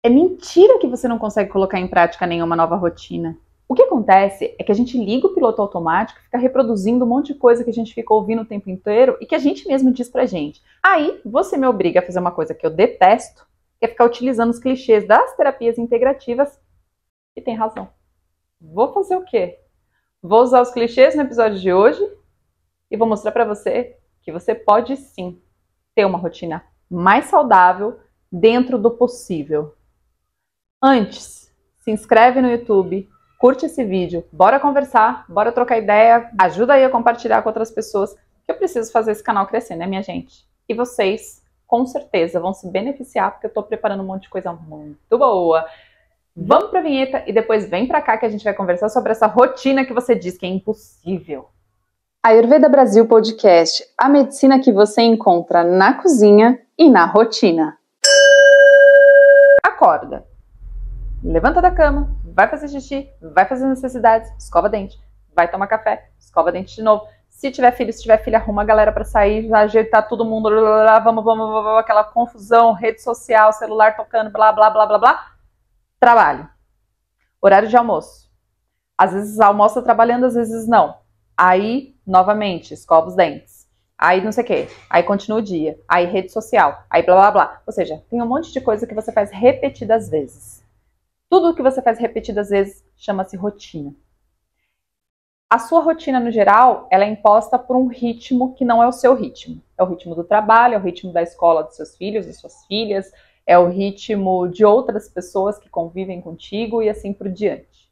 É mentira que você não consegue colocar em prática nenhuma nova rotina. O que acontece é que a gente liga o piloto automático e fica reproduzindo um monte de coisa que a gente fica ouvindo o tempo inteiro e que a gente mesmo diz pra gente. Aí, você me obriga a fazer uma coisa que eu detesto, que é ficar utilizando os clichês das terapias integrativas, e tem razão. Vou fazer o quê? Vou usar os clichês no episódio de hoje e vou mostrar pra você que você pode sim ter uma rotina mais saudável dentro do possível. Antes, se inscreve no YouTube, curte esse vídeo, bora conversar, bora trocar ideia, ajuda aí a compartilhar com outras pessoas, que eu preciso fazer esse canal crescer, né, minha gente? E vocês, com certeza, vão se beneficiar, porque eu tô preparando um monte de coisa muito boa. Vamos pra vinheta e depois vem pra cá que a gente vai conversar sobre essa rotina que você diz que é impossível. Ayurveda Brasil Podcast, a medicina que você encontra na cozinha e na rotina. Acorda. Levanta da cama, vai fazer xixi, vai fazer necessidades, escova dente, vai tomar café, escova dente de novo. Se tiver filho, arruma a galera pra sair, já ajeitar todo mundo, vamos, aquela confusão, rede social, celular tocando, blá, blá, blá, blá, blá. Trabalho. Horário de almoço. Às vezes almoça trabalhando, às vezes não. Aí, novamente, escova os dentes. Aí não sei o quê. Aí continua o dia. Aí rede social. Aí blá, blá, blá. Ou seja, tem um monte de coisa que você faz repetidas vezes. Tudo o que você faz repetidas vezes chama-se rotina. A sua rotina, no geral, ela é imposta por um ritmo que não é o seu ritmo. É o ritmo do trabalho, é o ritmo da escola dos seus filhos, das suas filhas, é o ritmo de outras pessoas que convivem contigo e assim por diante.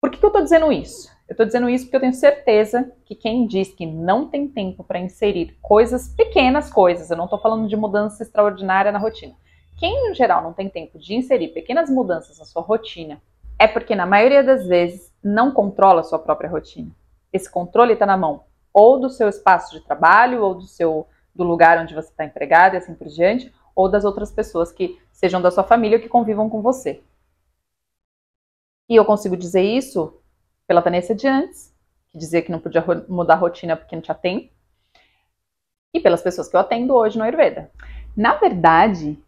Por que eu estou dizendo isso? Eu estou dizendo isso porque eu tenho certeza que quem diz que não tem tempo para inserir coisas, pequenas coisas, eu não estou falando de mudança extraordinária na rotina. Quem, no geral, não tem tempo de inserir pequenas mudanças na sua rotina é porque, na maioria das vezes, não controla a sua própria rotina. Esse controle está na mão ou do seu espaço de trabalho, ou do lugar onde você está empregado e assim por diante, ou das outras pessoas que sejam da sua família ou que convivam com você. E eu consigo dizer isso pela Vanessa de antes, que dizia que não podia mudar a rotina porque não tinha tempo, e pelas pessoas que eu atendo hoje no Ayurveda. Na verdade,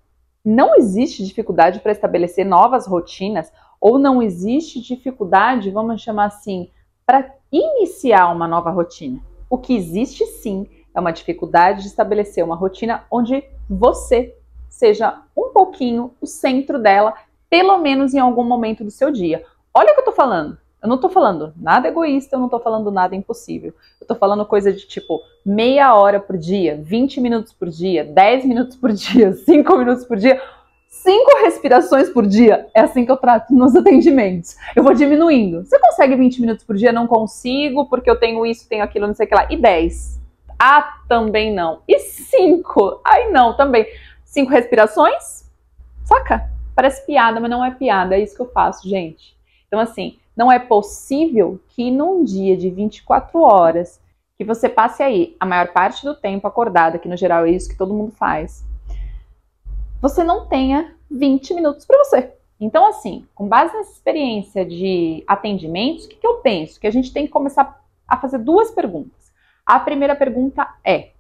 não existe dificuldade para estabelecer novas rotinas ou não existe dificuldade, vamos chamar assim, para iniciar uma nova rotina. O que existe sim é uma dificuldade de estabelecer uma rotina onde você seja um pouquinho o centro dela, pelo menos em algum momento do seu dia. Olha o que eu tô falando. Eu não tô falando nada egoísta, eu não tô falando nada impossível. Eu tô falando coisa de tipo meia hora por dia, 20 minutos por dia, 10 minutos por dia, 5 minutos por dia, 5 respirações por dia. É assim que eu trato nos atendimentos. Eu vou diminuindo. Você consegue 20 minutos por dia? Não consigo, porque eu tenho isso, tenho aquilo, não sei o que lá. E 10? Ah, também não. E 5? Ai, não, também. 5 respirações? Saca? Parece piada, mas não é piada. É isso que eu faço, gente. Então, assim, não é possível que num dia de 24 horas, que você passe aí a maior parte do tempo acordada, que no geral é isso que todo mundo faz, você não tenha 20 minutos para você. Então, assim, com base nessa experiência de atendimentos, o que eu penso? Que a gente tem que começar a fazer 2 perguntas. A primeira pergunta é: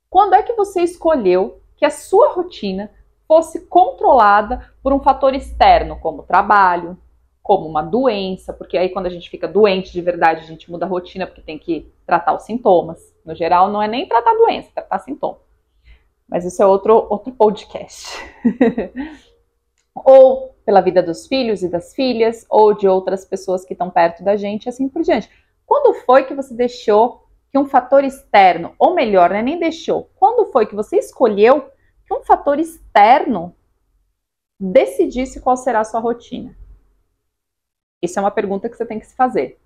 quando é que você escolheu que a sua rotina fosse controlada por um fator externo, como trabalho, como uma doença, porque aí quando a gente fica doente de verdade, a gente muda a rotina porque tem que tratar os sintomas. No geral, não é nem tratar a doença, é tratar sintoma. Mas isso é outro podcast. Ou pela vida dos filhos e das filhas, ou de outras pessoas que estão perto da gente, assim por diante. Quando foi que você deixou que um fator externo, ou melhor, né, nem deixou, quando foi que você escolheu que um fator externo decidisse qual será a sua rotina? Isso é uma pergunta que você tem que se fazer.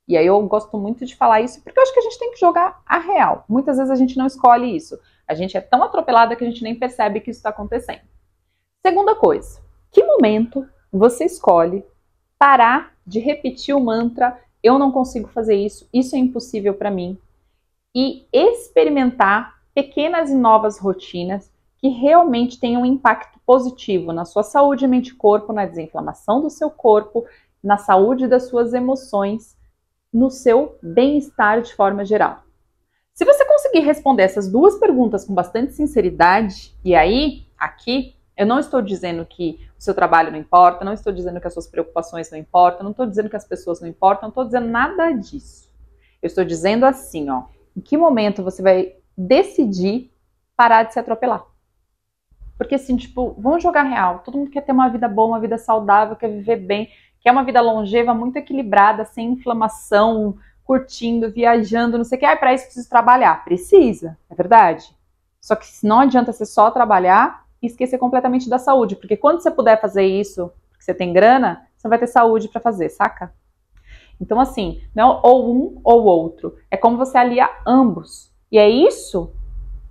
E aí eu gosto muito de falar isso, porque eu acho que a gente tem que jogar a real. Muitas vezes a gente não escolhe isso. A gente é tão atropelada que a gente nem percebe que isso está acontecendo. Segunda coisa, que momento você escolhe parar de repetir o mantra eu não consigo fazer isso, isso é impossível para mim, e experimentar pequenas e novas rotinas que realmente tenham um impacto positivo na sua saúde, mente e corpo, na desinflamação do seu corpo, na saúde das suas emoções, no seu bem-estar de forma geral. Se você conseguir responder essas 2 perguntas com bastante sinceridade, e aí, aqui, Eu não estou dizendo que o seu trabalho não importa, não estou dizendo que as suas preocupações não importam, não estou dizendo que as pessoas não importam, não estou dizendo nada disso. Eu estou dizendo assim, ó, em que momento você vai decidir parar de se atropelar? Porque assim, tipo, vamos jogar real, todo mundo quer ter uma vida boa, uma vida saudável, quer viver bem, quer uma vida longeva, muito equilibrada, sem inflamação, curtindo, viajando, não sei o que. Para isso precisa trabalhar. Precisa, é verdade. Só que não adianta você só trabalhar e esquecer completamente da saúde, porque quando você puder fazer isso, porque você tem grana, você vai ter saúde para fazer, saca? Então assim, não é ou um ou outro, é como você alia ambos. E é isso,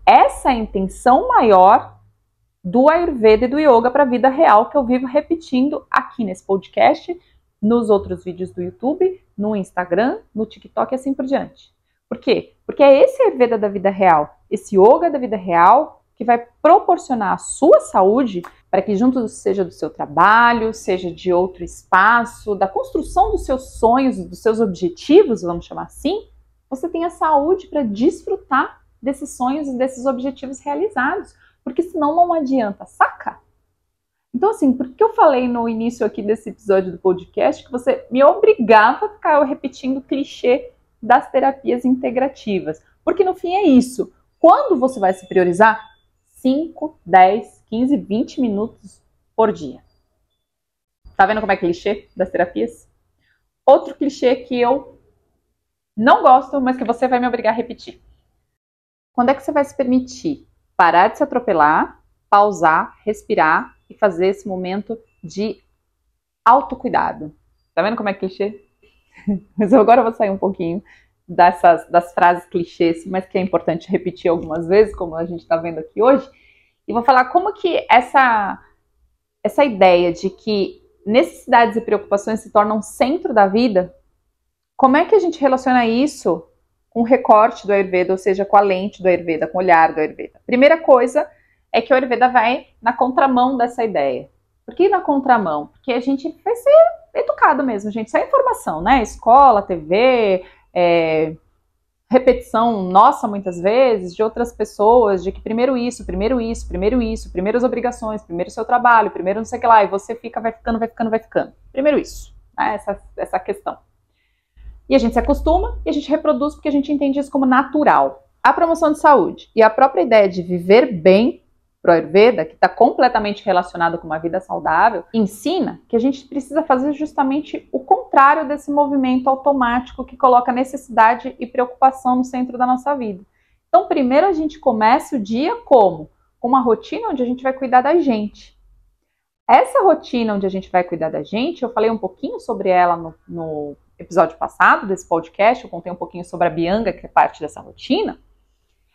essa é a intenção maior do Ayurveda e do Yoga para a vida real, que eu vivo repetindo aqui nesse podcast, nos outros vídeos do YouTube, no Instagram, no TikTok e assim por diante. Por quê? Porque é esse Ayurveda da vida real, esse Yoga da vida real, que vai proporcionar a sua saúde para que junto seja do seu trabalho, seja de outro espaço, da construção dos seus sonhos, dos seus objetivos, vamos chamar assim, você tenha saúde para desfrutar desses sonhos e desses objetivos realizados. Porque senão não adianta, saca? Então assim, por que eu falei no início aqui desse episódio do podcast que você me obrigava a ficar repetindo o clichê das terapias integrativas? Porque no fim é isso. Quando você vai se priorizar? 5, 10, 15, 20 minutos por dia. Tá vendo como é clichê das terapias? Outro clichê que eu não gosto, mas que você vai me obrigar a repetir. Quando é que você vai se permitir parar de se atropelar, pausar, respirar e fazer esse momento de autocuidado? Tá vendo como é clichê? Mas agora eu vou sair um pouquinho das frases clichês, mas que é importante repetir algumas vezes, como a gente está vendo aqui hoje, e vou falar como que essa ideia de que necessidades e preocupações se tornam centro da vida, como é que a gente relaciona isso com o recorte do Ayurveda, ou seja, com a lente do Ayurveda, com o olhar do Ayurveda? Primeira coisa é que o Ayurveda vai na contramão dessa ideia. Por que na contramão? Porque a gente vai ser educado mesmo, gente. Isso é informação, né? Escola, TV, repetição nossa, muitas vezes, de outras pessoas, de que primeiro isso, primeiro isso, primeiro isso, primeiro as obrigações, primeiro o seu trabalho, primeiro não sei o que lá, e você fica, vai ficando. Primeiro isso, né? Essa questão. E a gente se acostuma e a gente reproduz porque a gente entende isso como natural. A promoção de saúde e a própria ideia de viver bem pro Ayurveda, que está completamente relacionado com uma vida saudável, ensina que a gente precisa fazer justamente o contrário desse movimento automático que coloca necessidade e preocupação no centro da nossa vida. Então, primeiro a gente começa o dia como? Com uma rotina onde a gente vai cuidar da gente. Essa rotina onde a gente vai cuidar da gente, eu falei um pouquinho sobre ela no episódio passado desse podcast, eu contei um pouquinho sobre a Abhyanga, que é parte dessa rotina.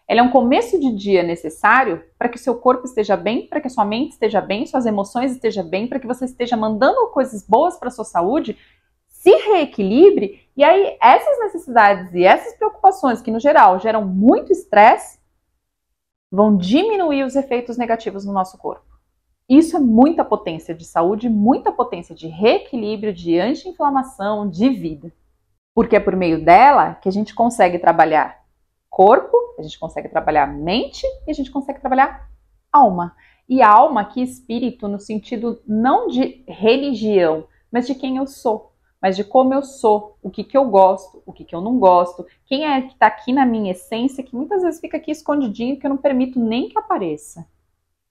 Ela é um começo de dia necessário para que o seu corpo esteja bem, para que a sua mente esteja bem, suas emoções estejam bem, para que você esteja mandando coisas boas para a sua saúde, se reequilibre, e aí essas necessidades e essas preocupações, que no geral geram muito estresse, vão diminuir os efeitos negativos no nosso corpo. Isso é muita potência de saúde, muita potência de reequilíbrio, de anti-inflamação, de vida. Porque é por meio dela que a gente consegue trabalhar corpo, a gente consegue trabalhar mente e a gente consegue trabalhar alma. E alma aqui, espírito, no sentido não de religião, mas de quem eu sou, mas de como eu sou, o que eu gosto, o que eu não gosto, quem é que está aqui na minha essência, que muitas vezes fica aqui escondidinho, que eu não permito nem que apareça.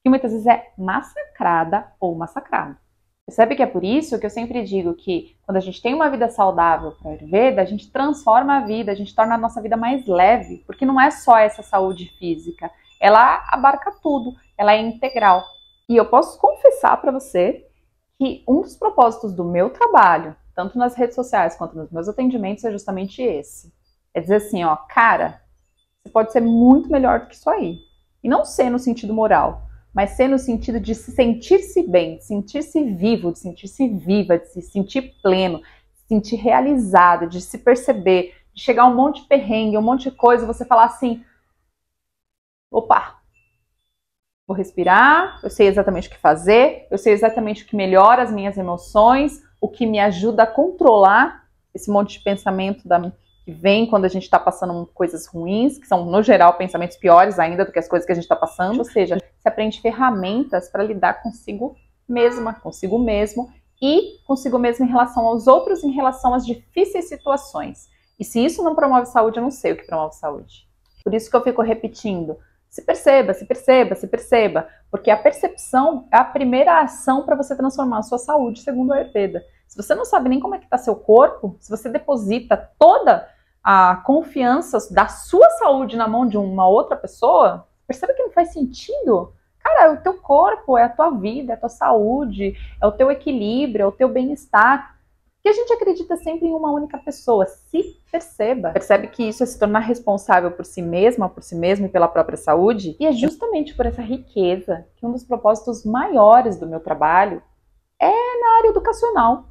Que muitas vezes é massacrada ou massacrado. Percebe que é por isso que eu sempre digo que quando a gente tem uma vida saudável para a Ayurveda, a gente transforma a vida, a gente torna a nossa vida mais leve, porque não é só essa saúde física, ela abarca tudo, ela é integral. E eu posso confessar para você que um dos propósitos do meu trabalho, tanto nas redes sociais quanto nos meus atendimentos, é justamente esse. É dizer assim, ó, cara, você pode ser muito melhor do que isso aí. E não ser no sentido moral, mas ser no sentido de se sentir-se bem, de sentir-se vivo, de sentir-se viva, de se sentir pleno, de se sentir realizado, de se perceber, de chegar um monte de perrengue, um monte de coisa, você falar assim, opa, vou respirar, eu sei exatamente o que fazer, eu sei exatamente o que melhora as minhas emoções, o que me ajuda a controlar esse monte de pensamento que vem quando a gente está passando coisas ruins, que são, no geral, pensamentos piores ainda do que as coisas que a gente está passando. Ou seja, você aprende ferramentas para lidar consigo mesma, consigo mesmo e consigo mesmo em relação aos outros, em relação às difíceis situações. E se isso não promove saúde, eu não sei o que promove saúde. Por isso que eu fico repetindo, se perceba, se perceba, se perceba, porque a percepção é a primeira ação para você transformar a sua saúde, segundo a Ayurveda. Se você não sabe nem como é que está seu corpo, se você deposita toda a confiança da sua saúde na mão de uma outra pessoa, perceba que não faz sentido. Cara, é o teu corpo, é a tua vida, é a tua saúde, é o teu equilíbrio, é o teu bem-estar. Que a gente acredita sempre em uma única pessoa. Se perceba. Percebe que isso é se tornar responsável por si mesma, por si mesmo e pela própria saúde. E é justamente por essa riqueza que um dos propósitos maiores do meu trabalho é na área educacional.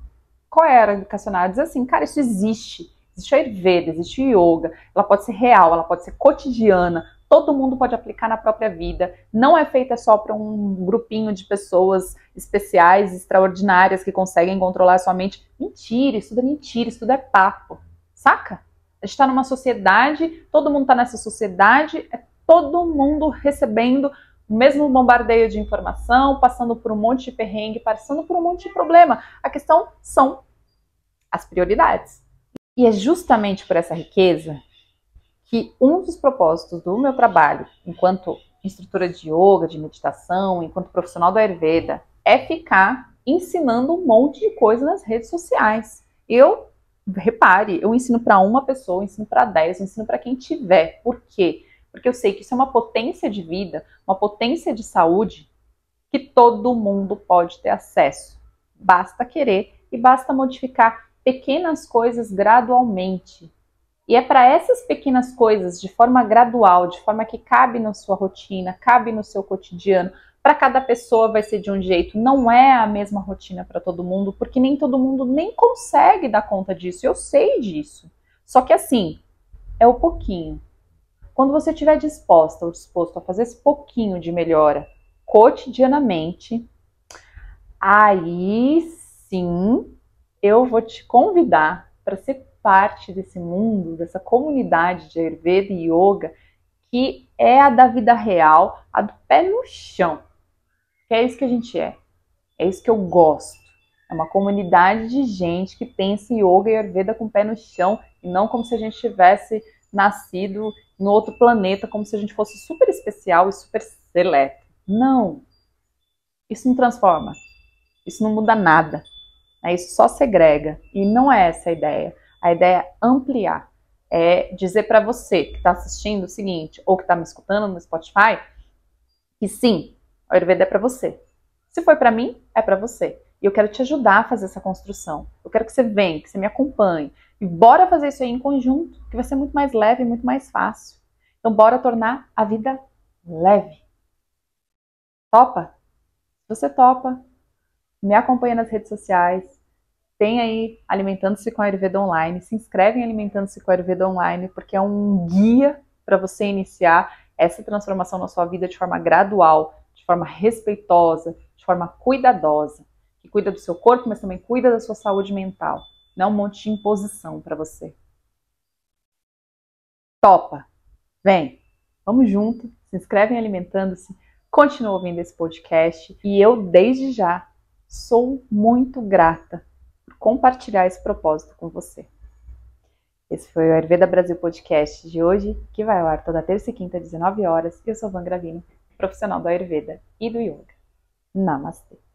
Qual é a área educacional? Diz assim, cara, isso existe. Existe a Ayurveda, existe o Yoga. Ela pode ser real, ela pode ser cotidiana. Todo mundo pode aplicar na própria vida. Não é feita só para um grupinho de pessoas especiais, extraordinárias, que conseguem controlar a sua mente. Mentira, isso tudo é papo. Saca? A gente está numa sociedade, todo mundo está nessa sociedade, é todo mundo recebendo o mesmo bombardeio de informação, passando por um monte de perrengue, passando por um monte de problema. A questão são as prioridades. E é justamente por essa riqueza que um dos propósitos do meu trabalho, enquanto instrutora de yoga, de meditação, enquanto profissional da Ayurveda, é ficar ensinando um monte de coisa nas redes sociais. Repare, eu ensino para uma pessoa, eu ensino para 10, eu ensino para quem tiver. Por quê? Porque eu sei que isso é uma potência de vida, uma potência de saúde que todo mundo pode ter acesso. Basta querer e basta modificar pequenas coisas gradualmente. E é para essas pequenas coisas, de forma gradual, de forma que cabe na sua rotina, cabe no seu cotidiano. Para cada pessoa vai ser de um jeito. Não é a mesma rotina para todo mundo, porque nem todo mundo nem consegue dar conta disso. Eu sei disso. Só que assim, é o pouquinho. Quando você estiver disposta ou disposto a fazer esse pouquinho de melhora cotidianamente, aí sim eu vou te convidar para ser parte desse mundo, dessa comunidade de Ayurveda e Yoga, que é a da vida real, a do pé no chão. Que é isso que a gente é. É isso que eu gosto. É uma comunidade de gente que pensa em Yoga e Ayurveda com o pé no chão, e não como se a gente tivesse nascido no outro planeta, como se a gente fosse super especial e super seleto. Não. Isso não transforma. Isso não muda nada. Isso só segrega. E não é essa a ideia. A ideia é ampliar, é dizer para você que está assistindo o seguinte, ou que está me escutando no Spotify, que sim, a Ayurveda é para você. Se foi para mim, é para você. E eu quero te ajudar a fazer essa construção. Eu quero que você venha, que você me acompanhe. E bora fazer isso aí em conjunto, que vai ser muito mais leve e muito mais fácil. Então bora tornar a vida leve. Topa? Se você topa, me acompanha nas redes sociais. Tem aí Alimentando-se com a Ayurveda Online. Se inscreve em Alimentando-se com a Ayurveda Online, porque é um guia para você iniciar essa transformação na sua vida de forma gradual, de forma respeitosa, de forma cuidadosa. Que cuida do seu corpo, mas também cuida da sua saúde mental. Não é um monte de imposição para você. Topa! Vem! Vamos junto. Se inscreve em Alimentando-se. Continua ouvindo esse podcast. E eu, desde já, sou muito grata compartilhar esse propósito com você. Esse foi o Ayurveda Brasil Podcast de hoje, que vai ao ar toda terça e quinta, às 19 horas. Eu sou Van Gravino, profissional do Ayurveda e do Yoga. Namastê!